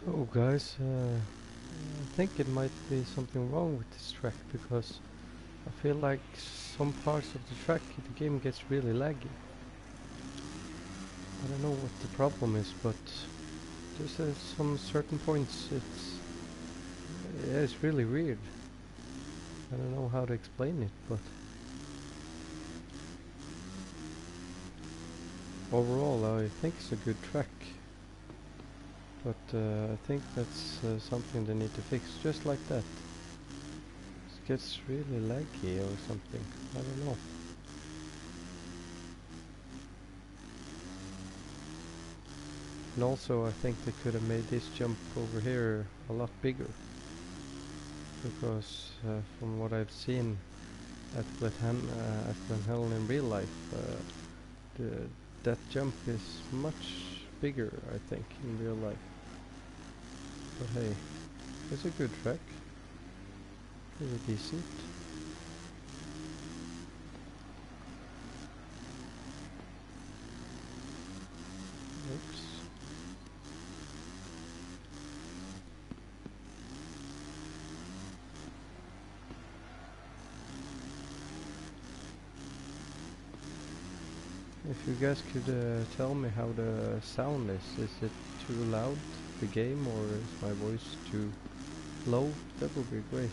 Oh guys, I think it might be something wrong with this track because I feel like some parts of the track the game gets really laggy. I don't know what the problem is, but there's some certain points it's really weird. I don't know how to explain it, but overall I think it's a good track. But I think that's something they need to fix, just like that. It gets really laggy or something, I don't know. And also I think they could have made this jump over here a lot bigger. Because from what I've seen at Glen Helen in real life, the, that jump is much bigger, I think, in real life. But hey, it's a good track. Pretty decent. Oops. If you guys could tell me how the sound is it too loud, the game, or is my voice too low? That would be great.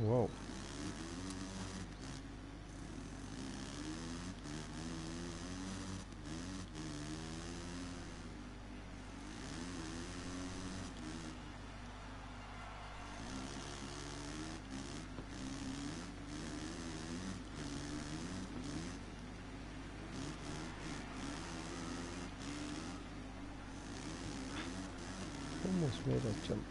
Whoa. Almost made that jump.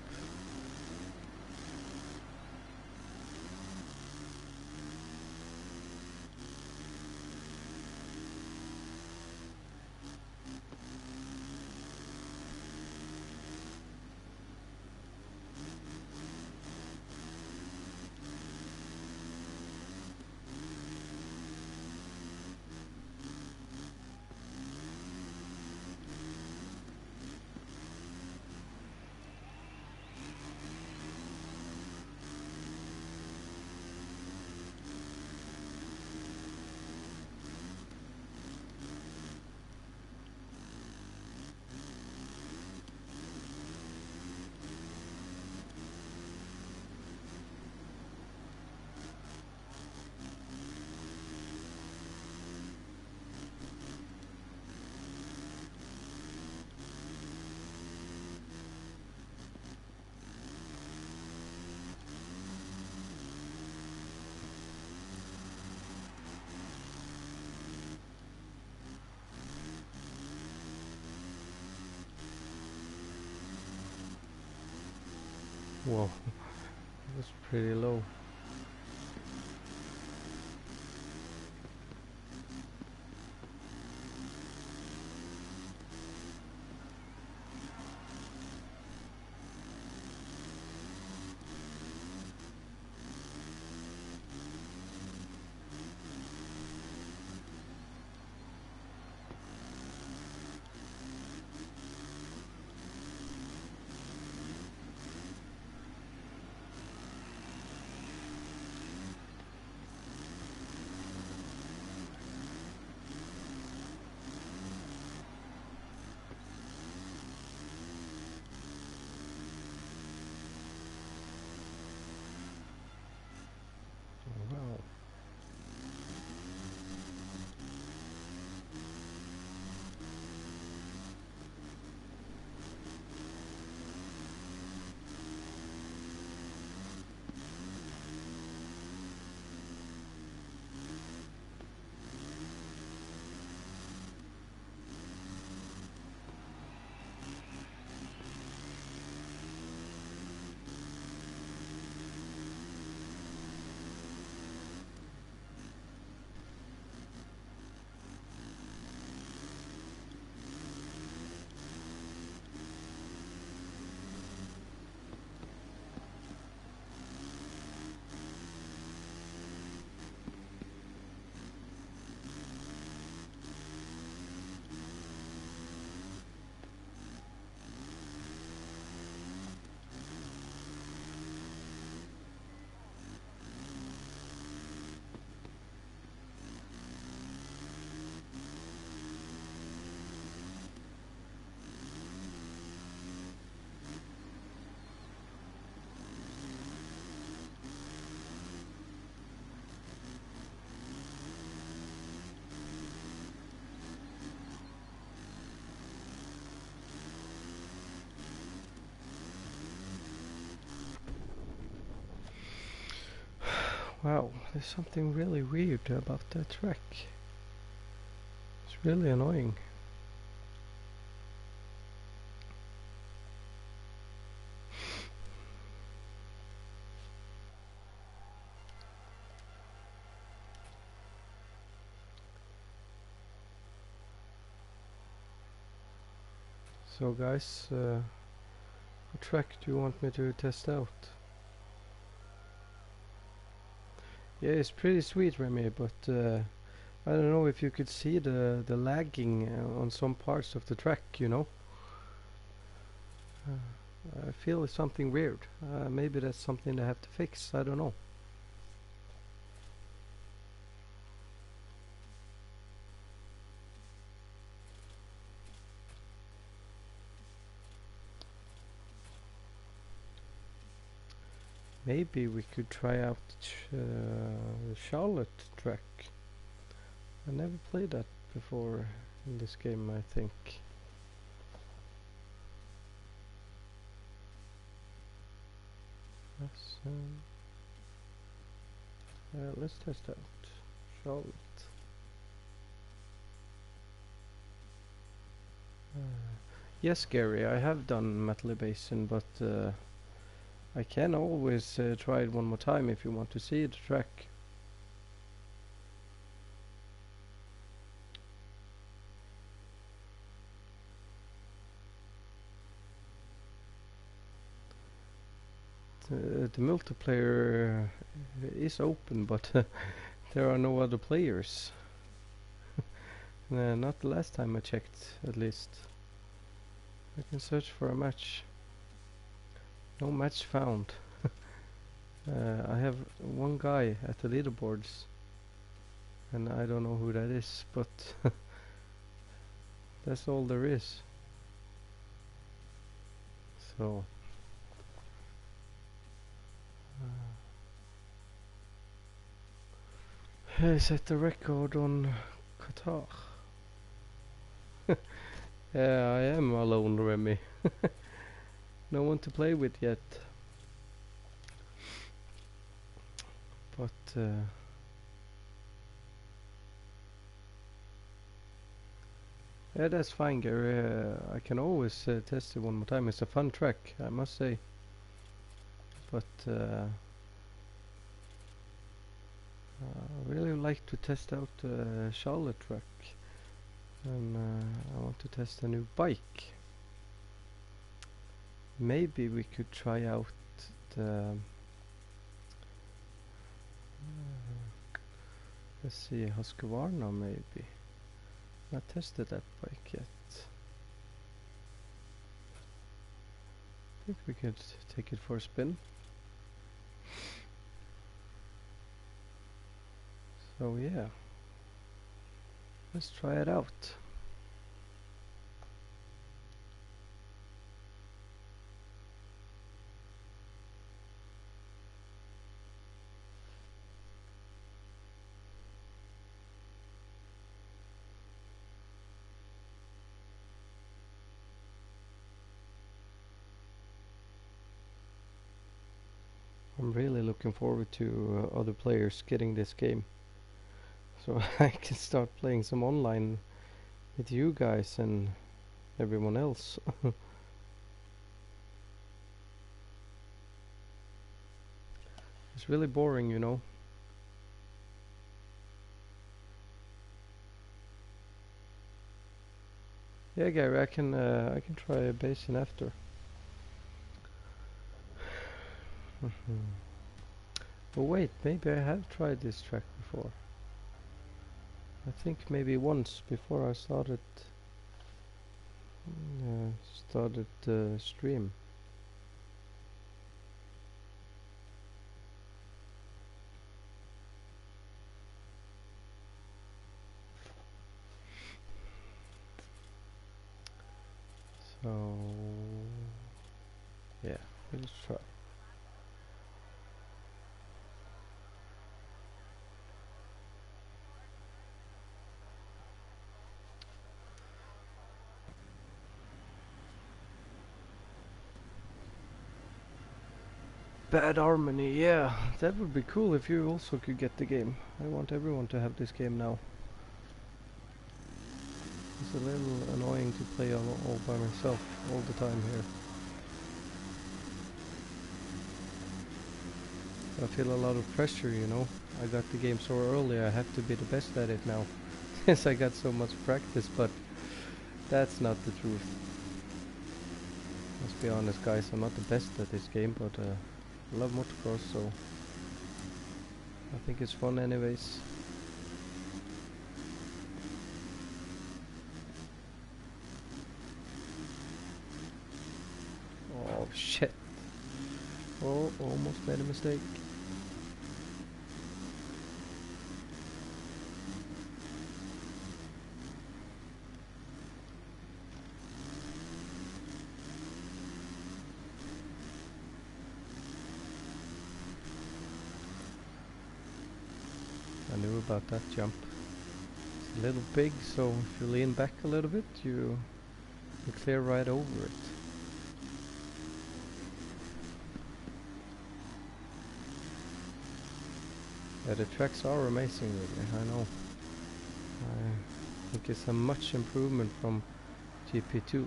Whoa, that's pretty low. Wow, there's something really weird about that track. It's really annoying. So guys, what track do you want me to test out? Yeah, it's pretty sweet, Remy, but I don't know if you could see the lagging on some parts of the track, you know? I feel it's something weird. Maybe that's something I have to fix, I don't know. Maybe we could try out the Charlotte track. I never played that before in this game, I think. Let's test out Charlotte. Yes, Gary, I have done Metal Basin, but I can always try it one more time if you want to see the track. The multiplayer is open, but there are no other players. Not the last time I checked, at least. I can search for a match. No match found. I have one guy at the leaderboards, and I don't know who that is, but that's all there is. So I set the record on Qatar. Yeah, I am alone, Remy. No one to play with yet. But yeah, that's fine, Gary. I can always test it one more time. It's a fun track, I must say. But I really like to test out the Charlotte track. And I want to test a new bike. Maybe we could try out the let's see, Husqvarna maybe. Not tested that bike yet. I think we could take it for a spin. So yeah, let's try it out. I'm really looking forward to other players getting this game, so I can start playing some online with you guys and everyone else. It's really boring, you know. Yeah, Gary, I can try a basin after. Oh wait, maybe I have tried this track before. I think maybe once before I started the stream. So yeah, let's try. bad harmony, yeah. That would be cool if you also could get the game. I want everyone to have this game now. It's a little annoying to play all by myself all the time here. I feel a lot of pressure, you know. I got the game so early, I have to be the best at it now. Since I got so much practice, but that's not the truth. Let's be honest, guys, I'm not the best at this game, but I love motocross, so I think it's fun anyways. Oh shit. Oh, almost made a mistake. I knew about that jump. It's a little big, so if you lean back a little bit, you clear right over it. Yeah, the tracks are amazing really, I know. I think it's a much improvement from GP2.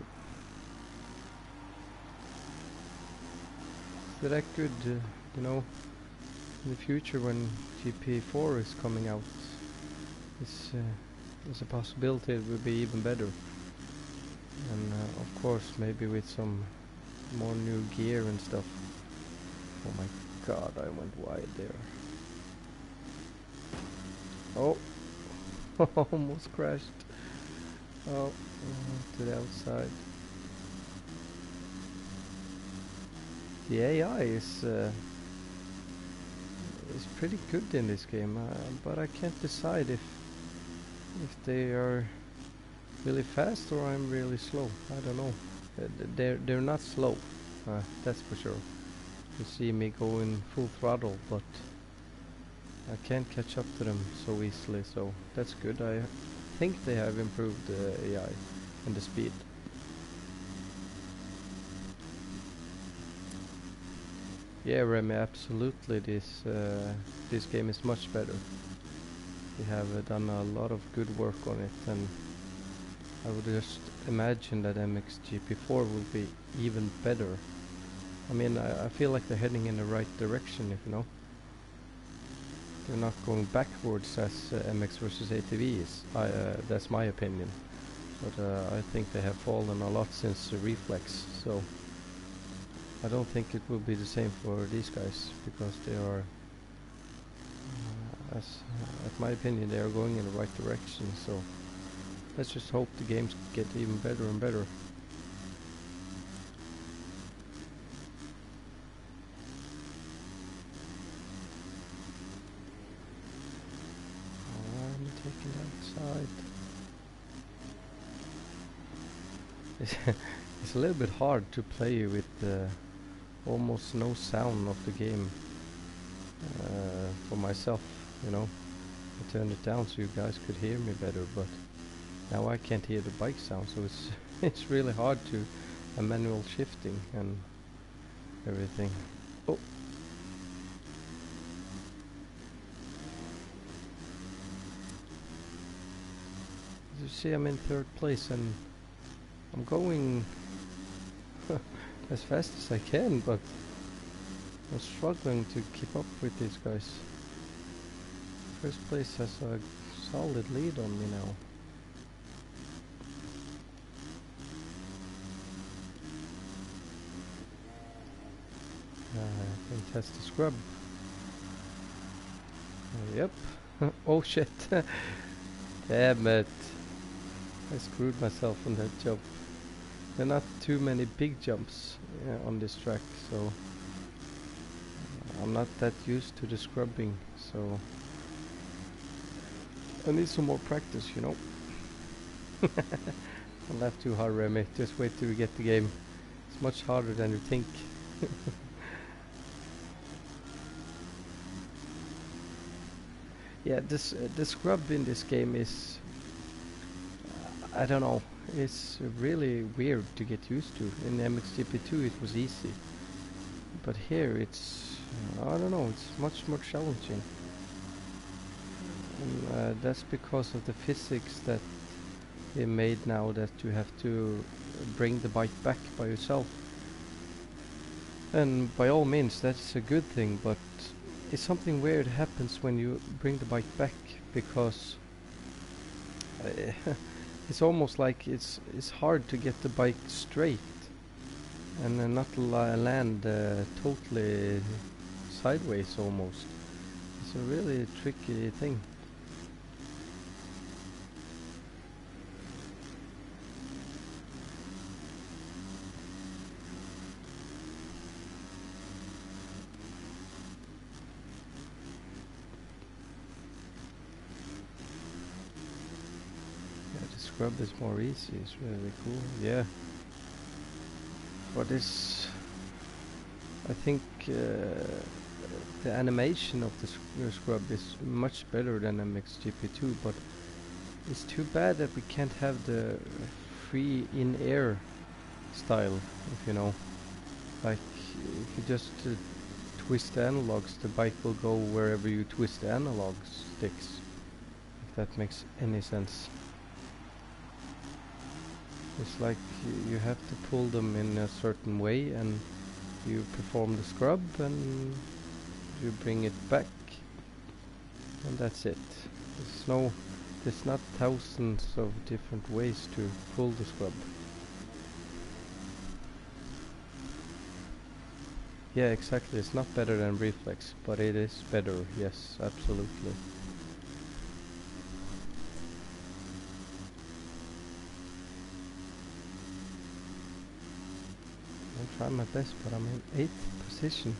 So that could, you know, in the future when GP4 is coming out, there's a possibility it will be even better. And of course maybe with some more new gear and stuff. Oh my god, I went wide there. Oh, almost crashed. Oh, to the outside. The AI is pretty good in this game, but I can't decide if they are really fast or I'm really slow. I don't know. They're not slow, that's for sure. You see me going full throttle, but I can't catch up to them so easily, so that's good. I think they have improved the AI and the speed. Yeah, Remy, absolutely. This game is much better. We have done a lot of good work on it, and I would just imagine that Mxgp4 will be even better. I mean, I feel like they're heading in the right direction, if you know. They're not going backwards as MX versus ATV is. That's my opinion. But I think they have fallen a lot since the Reflex, so I don't think it will be the same for these guys, because they are, at my opinion, they are going in the right direction, so let's just hope the games get even better and better. I'm taking that side. It's a little bit hard to play with almost no sound of the game for myself, you know. I turned it down so you guys could hear me better, but now I can't hear the bike sound, so it's it's really hard to manual shifting and everything. Oh. As you see, I'm in third place and I'm going as fast as I can, but I'm struggling to keep up with these guys. First place has a solid lead on me now. I think that's the scrub. Yep. Oh shit. Damn it. I screwed myself on that jump. There are not too many big jumps on this track, so I'm not that used to the scrubbing, so I need some more practice, you know. Don't laugh too hard, Remy. Just wait till we get the game. It's much harder than you think. Yeah, the scrub in this game is, I don't know, it's really weird to get used to. In MXGP2 it was easy. But here it's, I don't know, it's much more challenging. And that's because of the physics that they made now, that you have to bring the bike back by yourself. And by all means, that's a good thing, but it's something weird happens when you bring the bike back, because it's almost like it's hard to get the bike straight and not land totally sideways almost. It's a really tricky thing. Yeah, the scrub is more easy. It's really cool. Yeah. But this, I think the animation of the scrub is much better than Mxgp2, but it's too bad that we can't have the free in-air style, if you know. Like, if you just twist the analogs, the bike will go wherever you twist the analog sticks, if that makes any sense. It's like you have to pull them in a certain way, and you perform the scrub and you bring it back, and that's it. There's not thousands of different ways to pull the scrub. Yeah, exactly. It's not better than reflex, but it is better. Yes, absolutely. I'll try my best, but I'm in 8th position.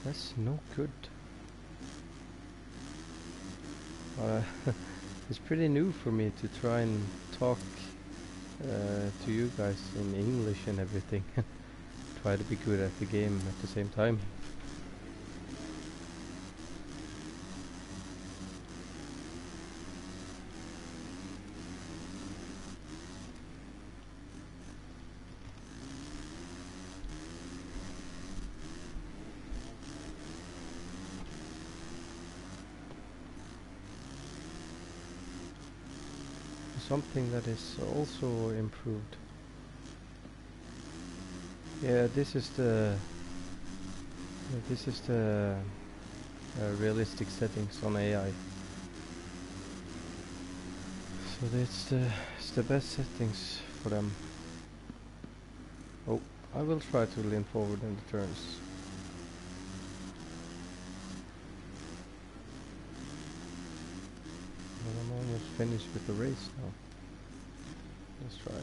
That's no good. It's pretty new for me to try and talk to you guys in English and everything. Try to be good at the game at the same time. Something that is also improved. Yeah, this is the realistic settings on AI. So it's the best settings for them. Oh, I will try to lean forward in the turns. But I'm almost finished with the race now. Let's try.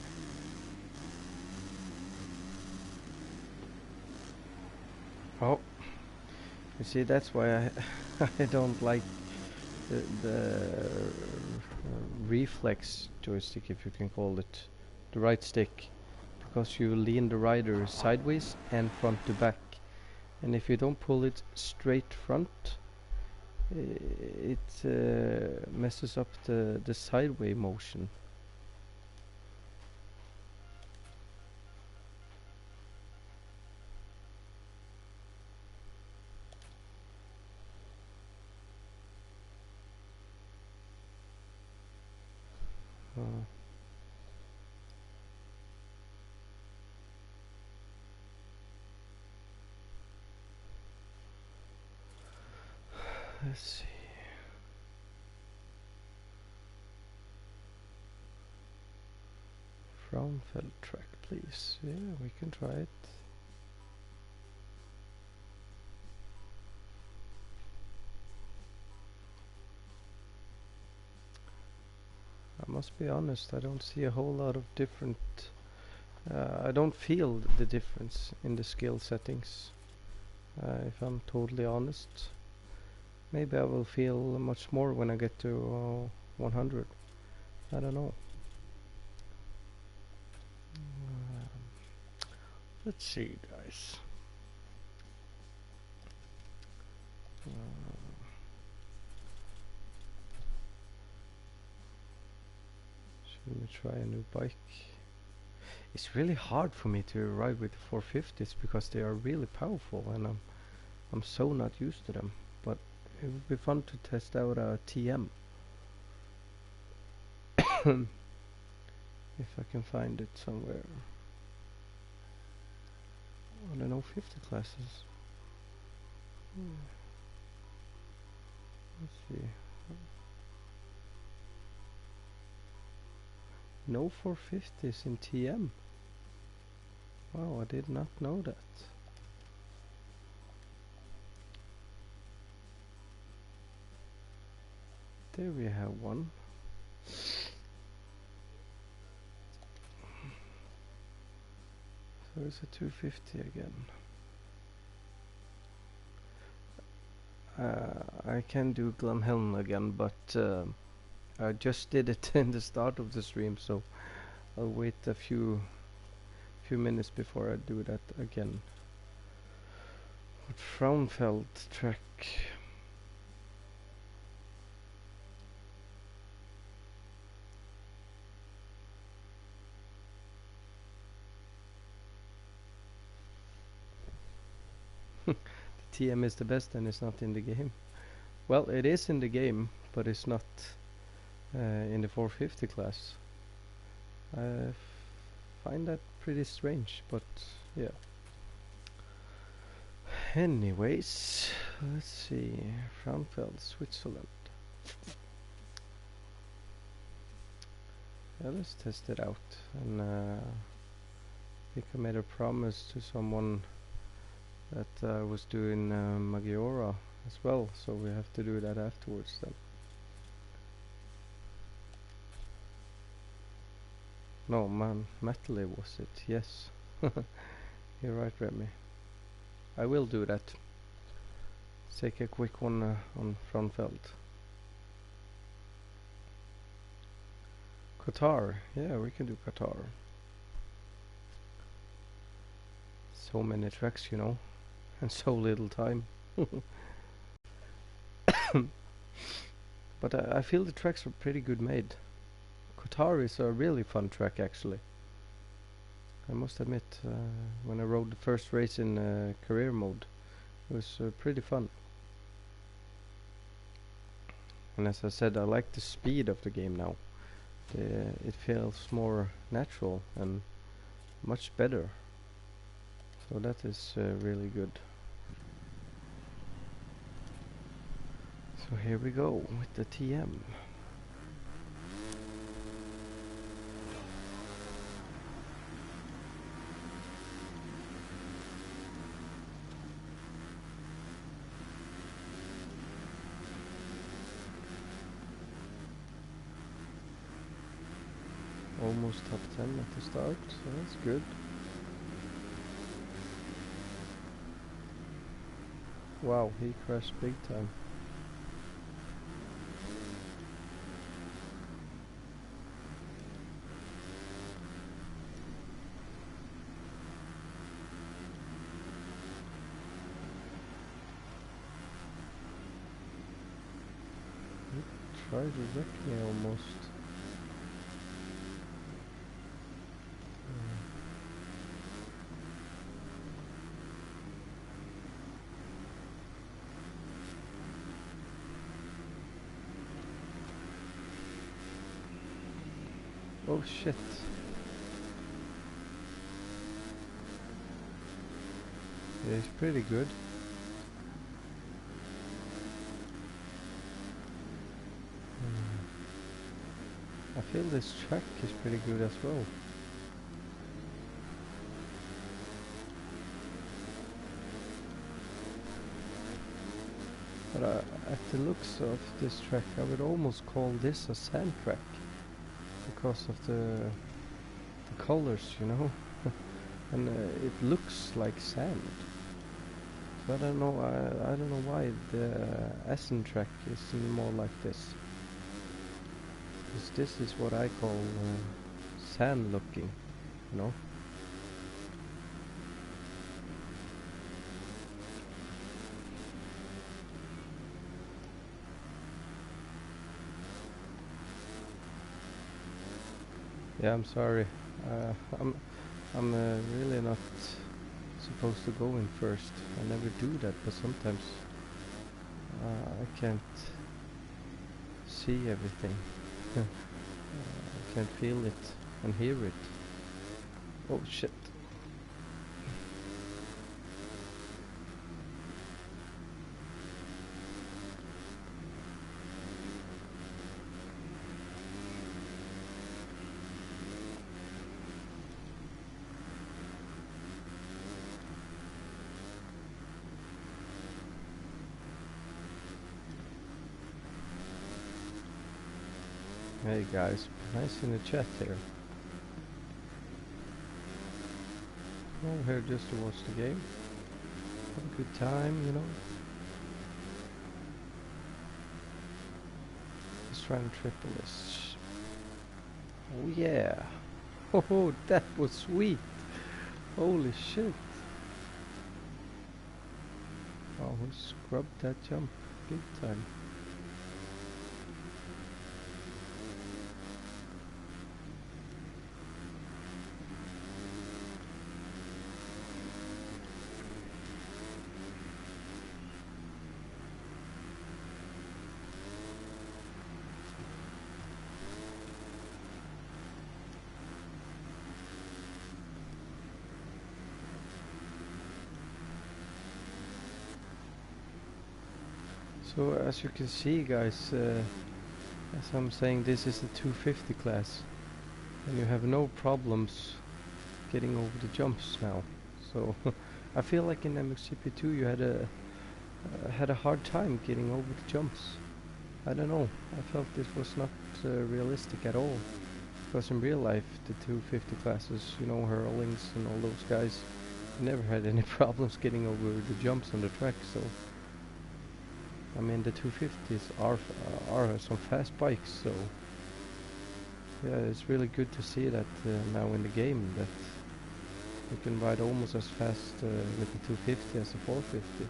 Oh, you see, that's why I I don't like the reflex joystick, if you can call it, the right stick, because you lean the rider sideways and front to back, and if you don't pull it straight front, it messes up the sideway motion. Let's see. Frauenfeld track, please. Yeah, we can try it. I must be honest, I don't see a whole lot of different... I don't feel the difference in the skill settings, if I'm totally honest. Maybe I will feel much more when I get to 100. I don't know. Let's see, guys. Should we try a new bike? It's really hard for me to ride with the 450s because they are really powerful, and I'm so not used to them. But it would be fun to test out a TM if I can find it somewhere. I don't know, 50 classes. Let's see. No 450s in TM. Wow, I did not know that. There we have one. So it's a 250 again. I can do Glenhelm again, but I just did it in the start of the stream, so I'll wait a few minutes before I do that again. But Frauenfeld track. The TM is the best and it's not in the game. Well, it is in the game, but it's not in the 450 class. I find that pretty strange, but yeah. Anyways, let's see. Frauenfeld, Switzerland. Yeah, let's test it out. And I think I made a promise to someone that I was doing Maggiora as well, so we have to do that afterwards then. No, man, Metally was it? Yes. You're right, Remy. I will do that. Take a quick one on Frauenfeld. Qatar, yeah, we can do Qatar. So many tracks, you know, and so little time. But I feel the tracks are pretty good made. Qatar is a really fun track, actually. I must admit, when I rode the first race in career mode, it was pretty fun. And as I said, I like the speed of the game now. It feels more natural and much better. So that is really good. So here we go with the TM. Almost top 10 at the start, so that's good. Wow, he crashed big time. He tried to wreck me almost. Oh shit. Yeah, it's pretty good. I feel this track is pretty good as well. But at the looks of this track, I would almost call this a sand track because of the colors, you know, and it looks like sand. So I don't know. I don't know why the Essen track is more like this. Because this is what I call sand looking, you know. Yeah, I'm sorry. I'm really not supposed to go in first. I never do that, but sometimes I can't see everything. I can't feel it and hear it. Oh shit. Hey guys, nice in the chat here. All here just to watch the game. Have a good time, you know. Let's try and triple this. Oh yeah. Oh, that was sweet. Holy shit. Oh, we scrubbed that jump big time. So as you can see guys, as I'm saying, this is the 250 class and you have no problems getting over the jumps now. So I feel like in Mxgp 2 you had a hard time getting over the jumps. I don't know, I felt this was not realistic at all, because in real life the 250 classes, you know, hurlings and all those guys, never had any problems getting over the jumps on the track. So I mean, the 250s are some fast bikes, so yeah, it's really good to see that now in the game, that you can ride almost as fast with the 250 as the 450.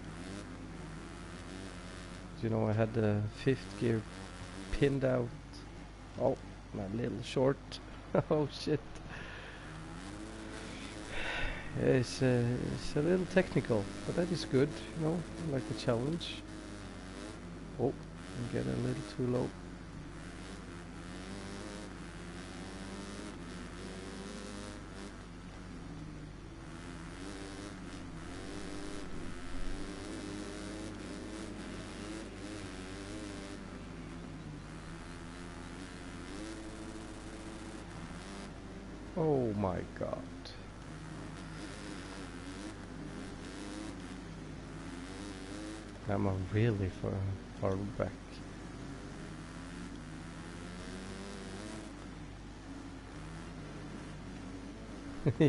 You know, I had the fifth gear pinned out. Oh, my little short. Oh shit. Yeah, it's a little technical, but that is good, you know, I like the challenge. Oh, I'm getting a little too low. Oh my god. I'm really far back.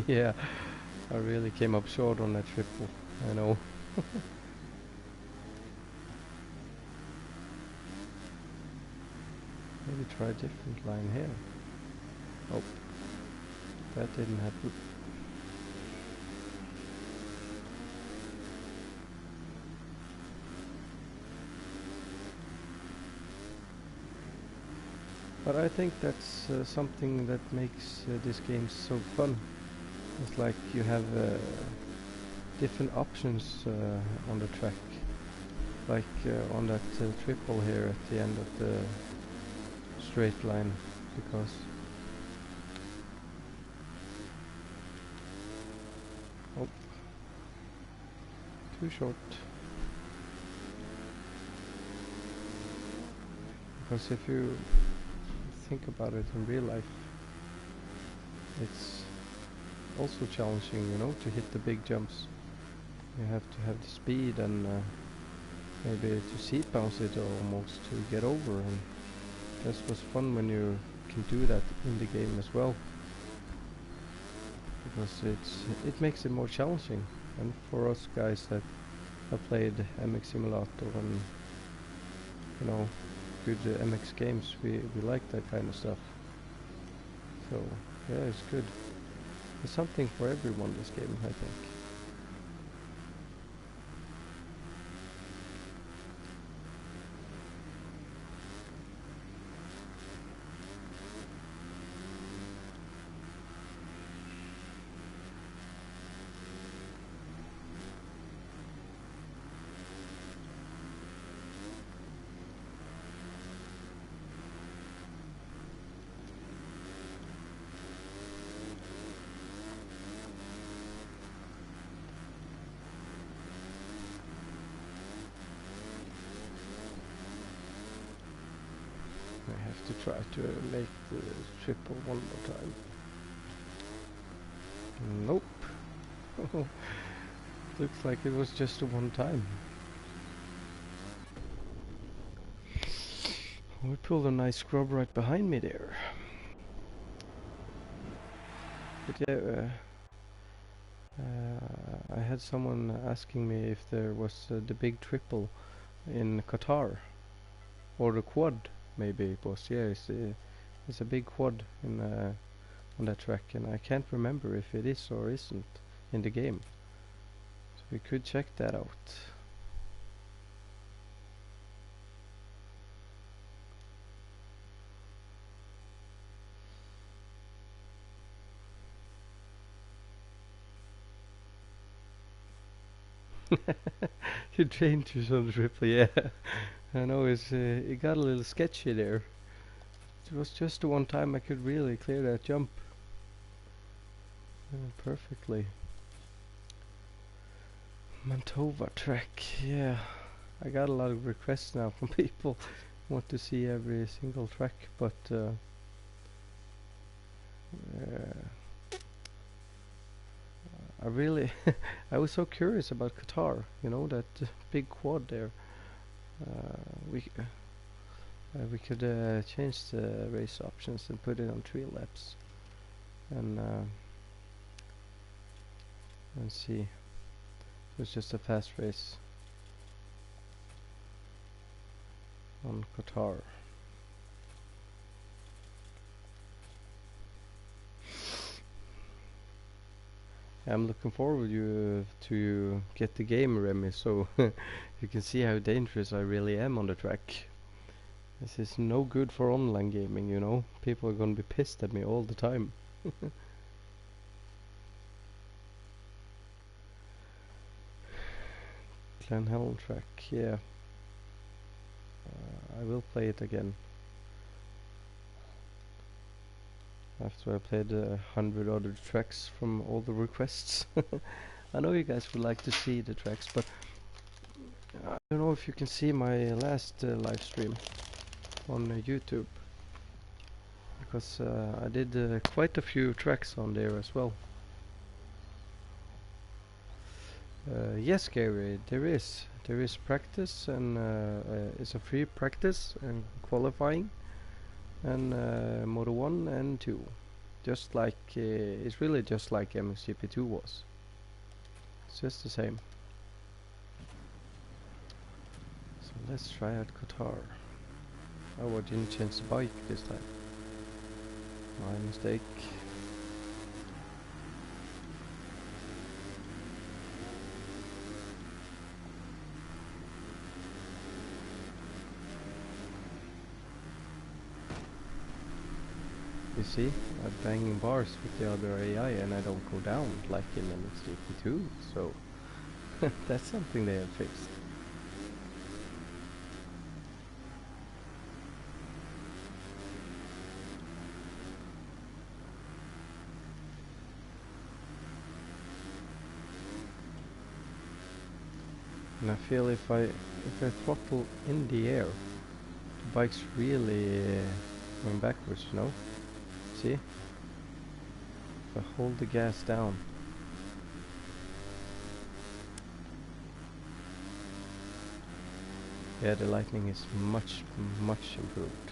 Yeah, I really came up short on that triple, I know. Maybe try a different line here. Oh, that didn't happen. But I think that's something that makes this game so fun. It's like you have different options on the track. Like on that triple here at the end of the straight line, because oh, too short. Because if you think about it in real life, it's also challenging, you know, to hit the big jumps. You have to have the speed and maybe to seat bounce it almost to get over, and that's what's fun when you can do that in the game as well, because it makes it more challenging. And for us guys that have played MX Simulator and, you know, good MX games, we like that kind of stuff. So yeah, it's good. There's something for everyone, this game, I think. have to try to make the triple one more time. Nope. Looks like it was just a one time. We pulled a nice scrub right behind me there. But yeah, I had someone asking me if there was the big triple in Qatar, or the quad maybe it was. Yeah, it's a big quad in on that track, and I can't remember if it is or isn't in the game. So we could check that out. You changed on the triple, yeah. I know it got a little sketchy there. It was just the one time I could really clear that jump perfectly. Mantova track, yeah. I got a lot of requests now from people who want to see every single track, but I really I was so curious about Qatar, you know, that big quad there. We could change the race options and put it on 3 laps and see. It was just a fast race on Qatar. I'm looking forward to get the game, Remy, so you can see how dangerous I really am on the track. This is no good for online gaming, you know. People are gonna be pissed at me all the time. Glen Helen track, yeah. I will play it again. After I played 100 other tracks from all the requests. I know you guys would like to see the tracks, but I don't know if you can see my last live stream on YouTube, because I did quite a few tracks on there as well. Yes, Gary, there is practice, and it's a free practice and qualifying, and Moto 1 and 2, just like it's really just like Mxgp 2 was. It's just the same. So let's try out Qatar. Oh, I didn't change the bike this time. My mistake. You see, I'm banging bars with the other AI and I don't go down like in Mxgp 2, so that's something they have fixed. And I feel if I throttle in the air, the bike's really going backwards, you know? See? If I hold the gas down. Yeah, the lightning is much improved.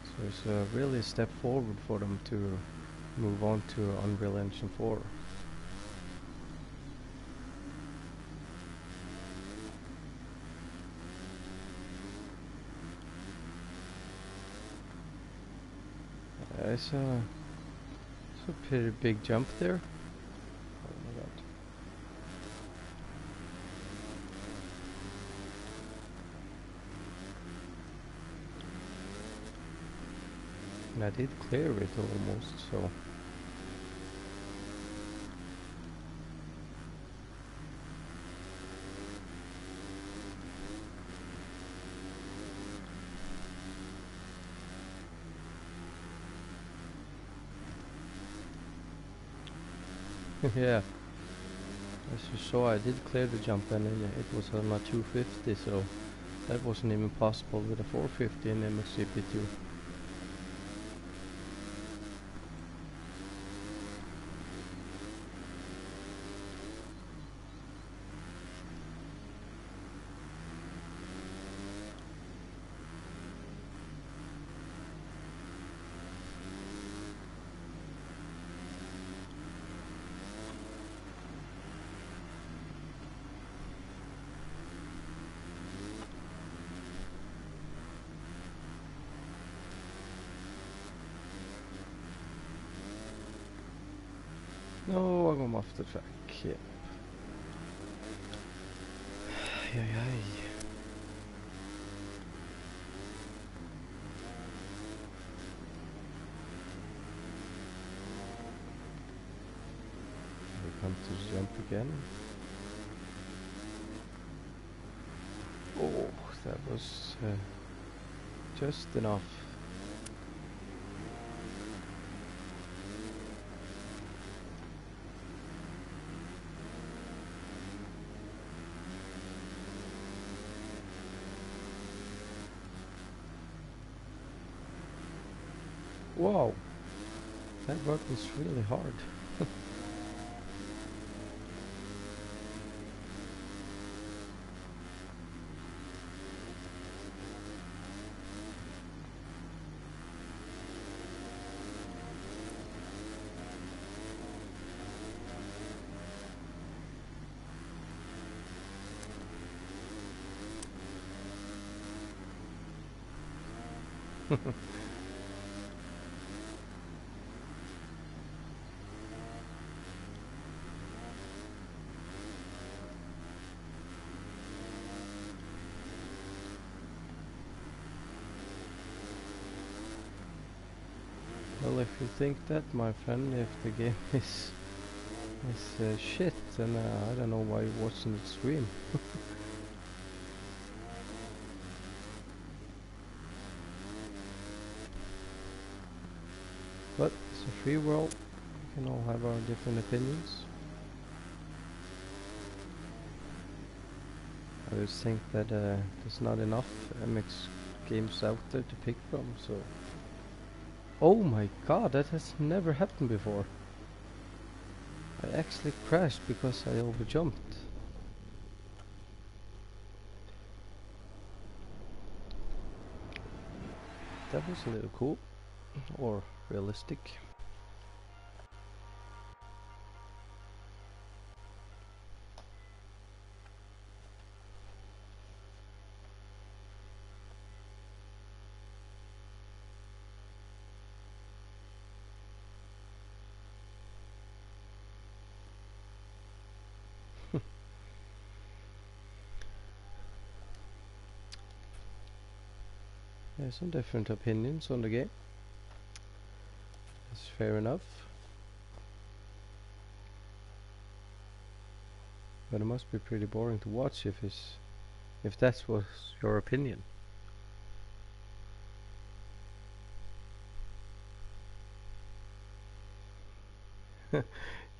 So it's really a step forward for them to move on to Unreal Engine 4. It's a pretty big jump there. Oh my god. And I did clear it almost, so. Yeah, as you saw, I did clear the jump, and it was on a 250, so That wasn't even possible with a 450 in Mxgp 2. No, I'm off the track. Yeah. Ay, ay, ay. We come to the jump again. Oh, that was just enough. Wow, that work was really hard. Well, if you think that, my friend, if the game is shit, then I don't know why you're watching the stream. But it's a free world. We can all have our different opinions. I just think that there's not enough MX games out there to pick from, so... Oh my god, that has never happened before. I actually crashed because I overjumped. That was a little cool. Or realistic. There's some different opinions on the game. That's fair enough. But it must be pretty boring to watch if that was your opinion.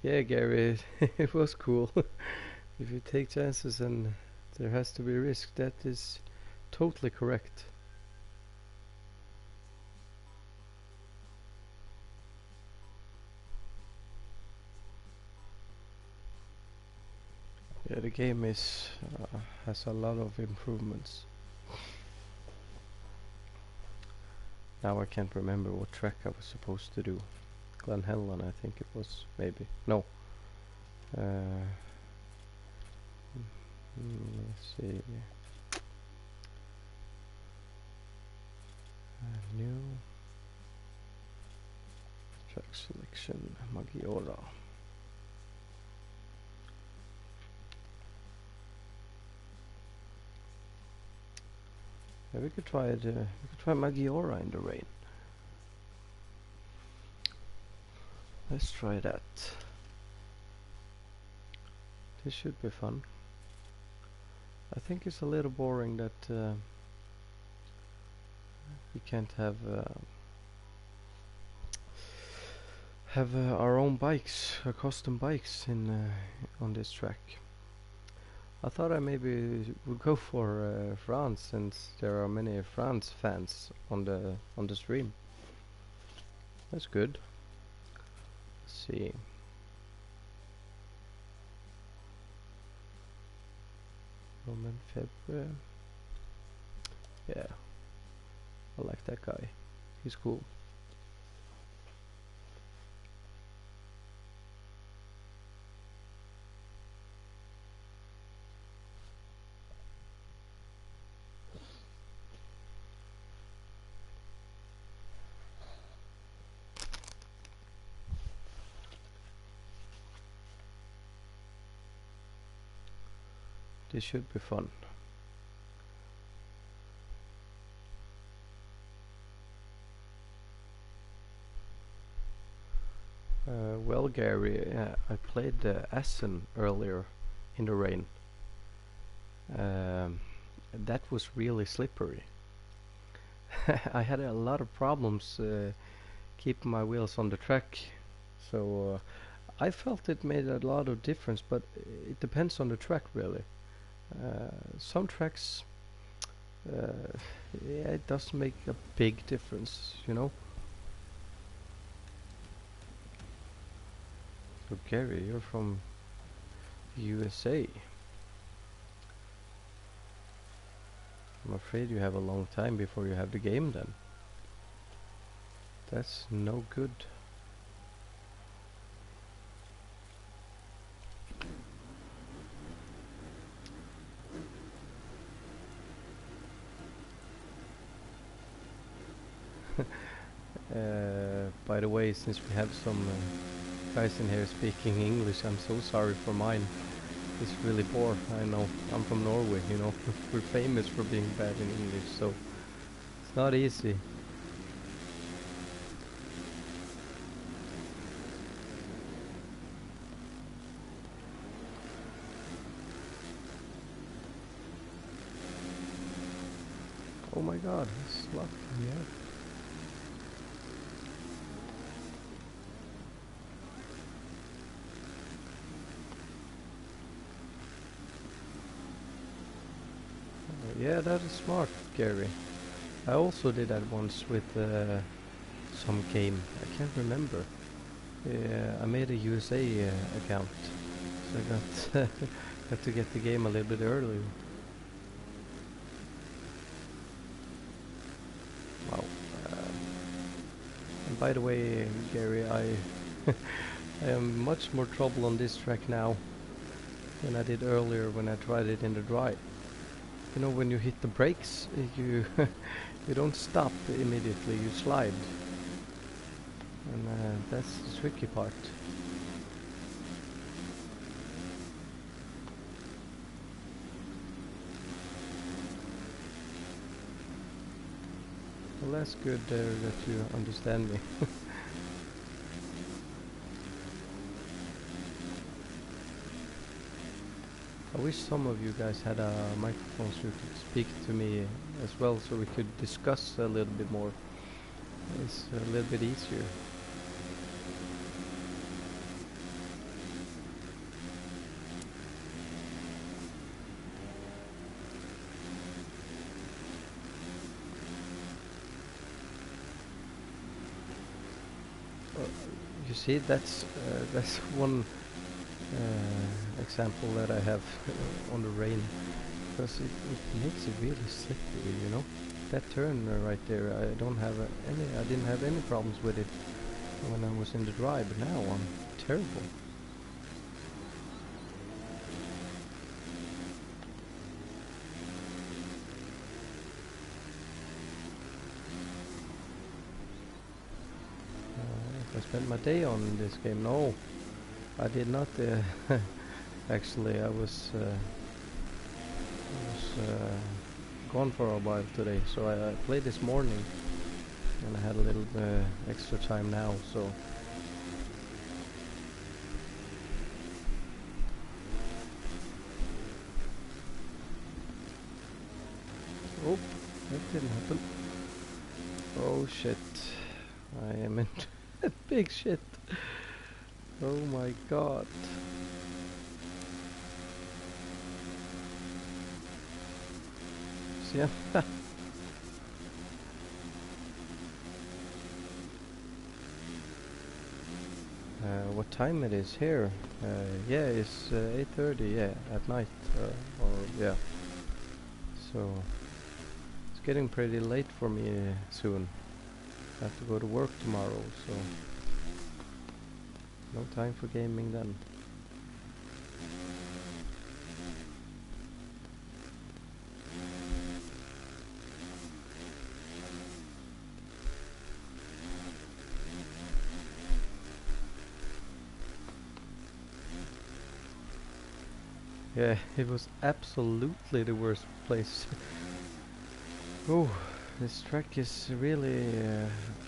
Yeah, Gary, it was cool. If you take chances and there has to be risk, that is totally correct. Yeah, the game has a lot of improvements. Now I can't remember what track I was supposed to do. Glen Helen, I think it was, maybe. No. Let's see. New track selection, Maggiora. Yeah, we could try it. We could try Maggiora in the rain. Let's try that. This should be fun. I think it's a little boring that we can't have our own bikes, custom bikes in on this track. I thought I maybe would go for France, since there are many France fans on the stream. That's good. Let's see. Roman February. Yeah, I like that guy. He's cool. This should be fun. Well, Gary, I played Essen earlier in the rain. That was really slippery. I had a lot of problems keeping my wheels on the track, so I felt it made a lot of difference, but it depends on the track really. Some tracks, yeah, it does make a big difference, you know. So Gary, you're from USA. I'm afraid you have a long time before you have the game then. That's no good. By the way, since we have some guys in here speaking English, I'm so sorry for mine. It's really poor, I know. I'm from Norway, you know. We're famous for being bad in English, so it's not easy. Oh my god, it's lucky, yeah. Yeah, that is smart, Gary. I also did that once with some game. I can't remember. I made a USA account, so I got got to get the game a little bit earlier. Wow. And by the way, Gary, I I am much more trouble on this track now than I did earlier when I tried it in the dry. You know, when you hit the brakes, you you don't stop immediately, you slide. And that's the tricky part. Well, that's good that you understand me. I wish some of you guys had a microphone so you could speak to me as well, so we could discuss a little bit more. It's a little bit easier. You see, that's one example that I have on the rain, because it makes it really slippery, you know. That turn right there, I didn't have any problems with it when I was in the dry, but now I'm terrible. If I spent my day on this game, no, I did not. Actually, I was gone for a while today, so I played this morning, and I had a little extra time now, so. Oh, that didn't happen. Oh shit, I am in big shit. Oh my god. yeah. What time it is here? Yeah, it's 8:30. Yeah, at night. Or yeah. So it's getting pretty late for me soon. I have to go to work tomorrow, so no time for gaming then. Yeah, it was absolutely the worst place. Oh, this track is really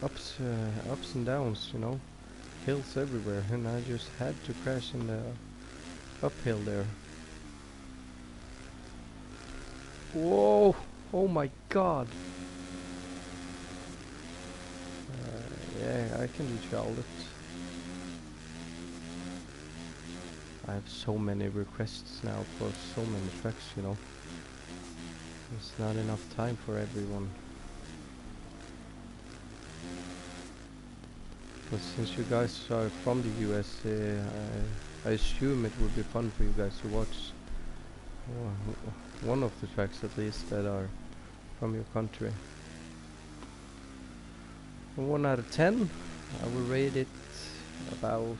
ups and downs, you know, hills everywhere, and I just had to crash in the uphill there. Whoa! Oh my god! Yeah, I can do Charlotte. I have so many requests now for so many tracks, you know. There's not enough time for everyone. But since you guys are from the US, I assume it would be fun for you guys to watch one of the tracks at least that are from your country. 1 out of 10, I would rate it about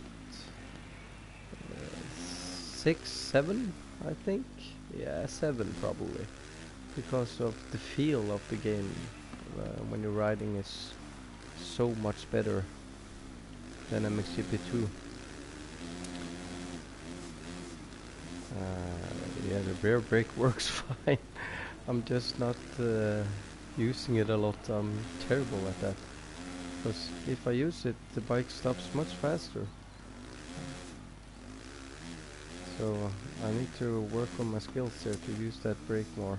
6, 7, I think. Yeah, 7 probably, because of the feel of the game when you're riding is so much better than Mxgp 2. Yeah, the rear brake works fine. I'm just not using it a lot. I'm terrible at that. Because if I use it, the bike stops much faster. So I need to work on my skills there to use that brake more.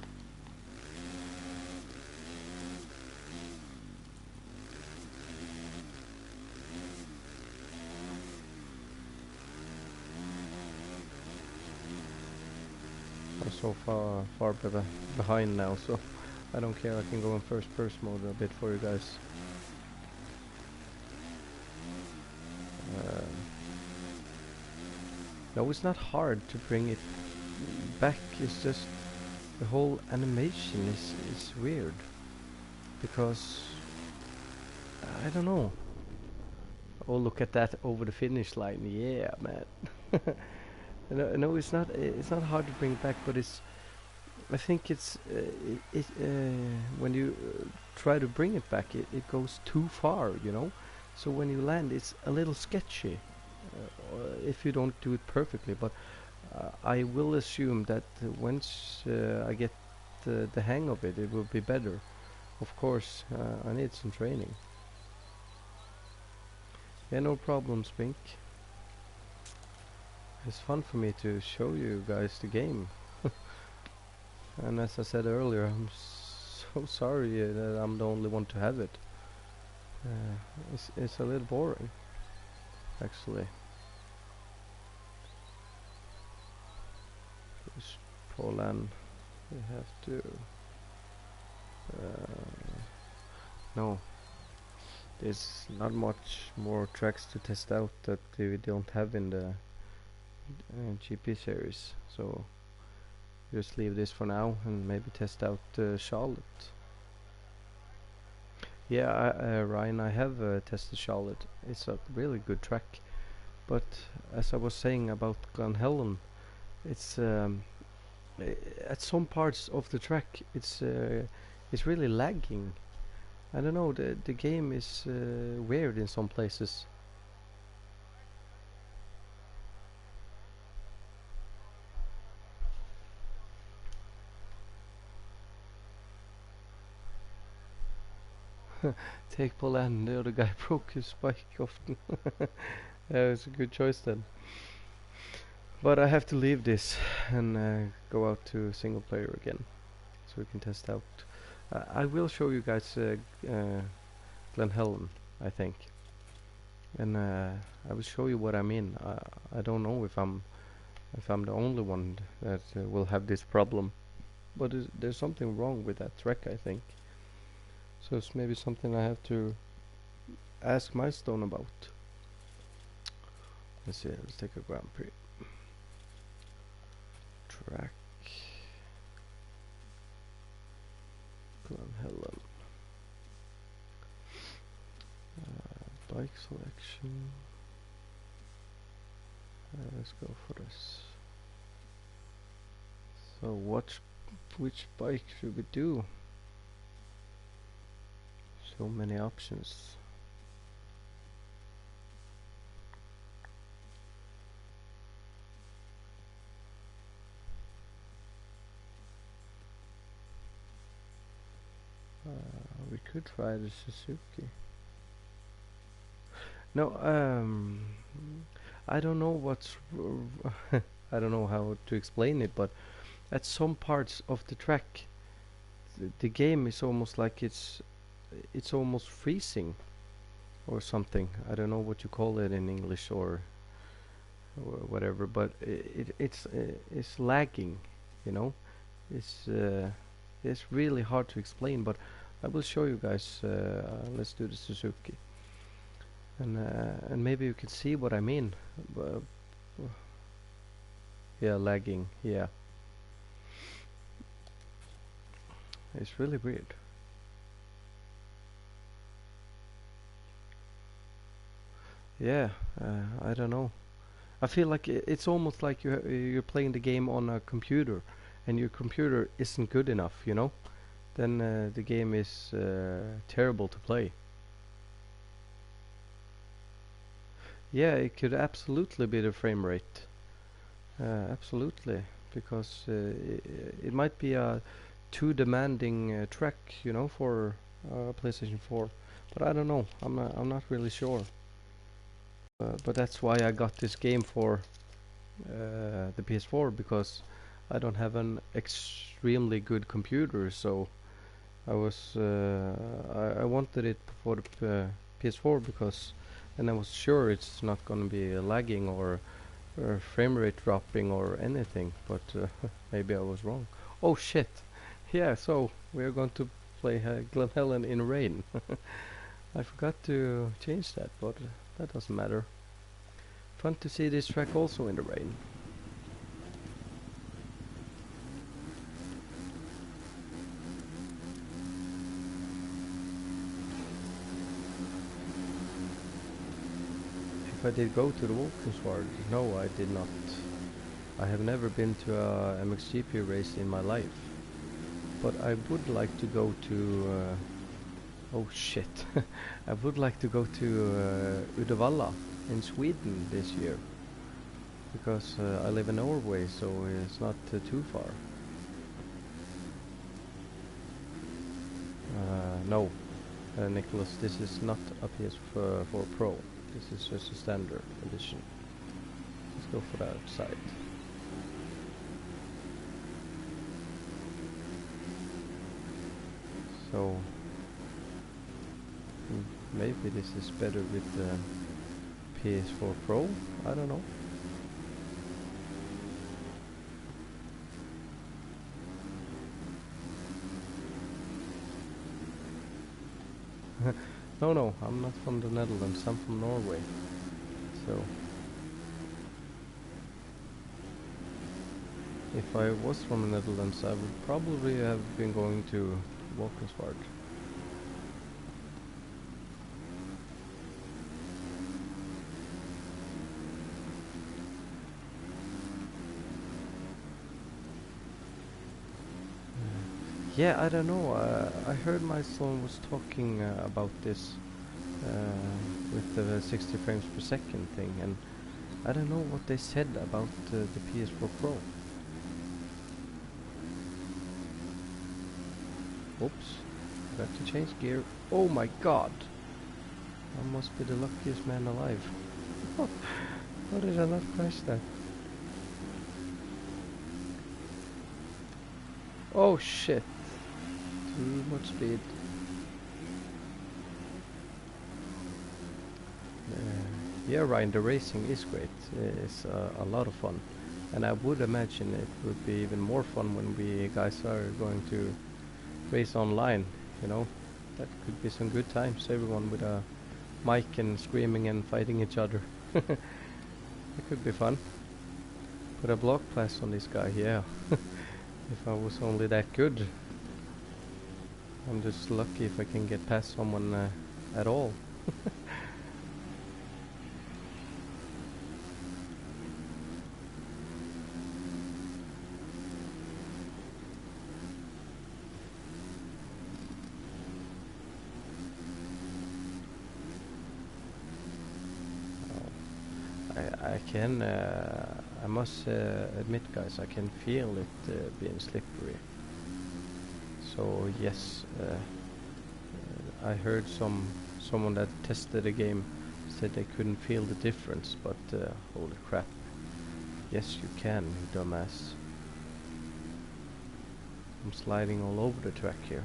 I'm so far behind now, so I don't care. I can go in first person mode a bit for you guys. No, it's not hard to bring it back. It's just the whole animation is weird, because I don't know. Oh, look at that over the finish line! Yeah, man. No, it's not. It's not hard to bring it back, but it's. I think it's when you try to bring it back, it goes too far, you know. So when you land, it's a little sketchy if you don't do it perfectly. But I will assume that once I get the hang of it, it will be better. Of course, I need some training. Yeah, no problem, Spink. It's fun for me to show you guys the game. And as I said earlier, I'm so sorry that I'm the only one to have it. It's a little boring, actually. Just Poland, we have to. No, there's not much more tracks to test out that we don't have in the GP series, so just leave this for now and maybe test out Charlotte. Yeah, Ryan, I have tested Charlotte. It's a really good track, but as I was saying about Glen Helen, it's at some parts of the track it's really lagging. I don't know, the game is weird in some places. Take Poland, the other guy broke his bike often. Yeah, it's a good choice then. But I have to leave this and go out to single player again, so we can test out. I will show you guys Glen Helen, I think, and I will show you what I mean. I don't know if I'm the only one that will have this problem. but there's something wrong with that track, I think. So it's maybe something I have to ask Milestone about. Let's see, let's take a Grand Prix. Track. Glen Helen. Bike selection. Let's go for this. So which bike should we do? So many options. We could try the Suzuki. No, I don't know what's I don't know how to explain it, but at some parts of the track, the game is almost like it's almost freezing or something. I don't know what you call it in English or whatever, but it's lagging, you know. It's it's really hard to explain, but I will show you guys. Let's do the Suzuki, and maybe you can see what I mean. Yeah, lagging. Yeah, it's really weird. Yeah, I don't know. I feel like it's almost like you're playing the game on a computer, and your computer isn't good enough, you know. Then the game is terrible to play. Yeah, it could absolutely be the frame rate. Absolutely, because it might be a too demanding track, you know, for PlayStation 4. But I don't know. I'm not really sure. But that's why I got this game for the PS4, because I don't have an extremely good computer, so I wanted it for the PS4 because then I was sure it's not going to be lagging or frame rate dropping or anything, but maybe I was wrong. Oh shit! Yeah, so we're going to play Glen Helen in rain. I forgot to change that, but that doesn't matter. Fun to see this track also in the rain. If I did go to the Wolfensward, no, I did not. I have never been to a Mxgp race in my life, but I would like to go to. Oh shit! I would like to go to Uddevalla in Sweden this year, because I live in Norway, so it's not too far. No, Nicholas, this is not a PS4 Pro. This is just a standard edition. Let's go for that side. So maybe this is better with the PS4 Pro. I don't know. No, I'm not from the Netherlands. I'm from Norway. So if I was from the Netherlands, I would probably have been going to Wolfensward. Yeah, I don't know. I heard my son was talking about this with the 60 frames per second thing, and I don't know what they said about the PS4 Pro. Oops, got to change gear. Oh my god! I must be the luckiest man alive. How did I not crash that? Oh shit! Too much speed. Yeah, Ryan, the racing is great. It's a lot of fun. And I would imagine it would be even more fun when we guys are going to race online, you know. That could be some good times, everyone with a mic and screaming and fighting each other. It could be fun. Put a block pass on this guy, yeah. If I was only that good. I'm just lucky if I can get past someone at all. I must admit, guys, I can feel it being slippery. So yes, I heard someone that tested the game said they couldn't feel the difference, but holy crap, yes you can, you dumbass. I'm sliding all over the track here.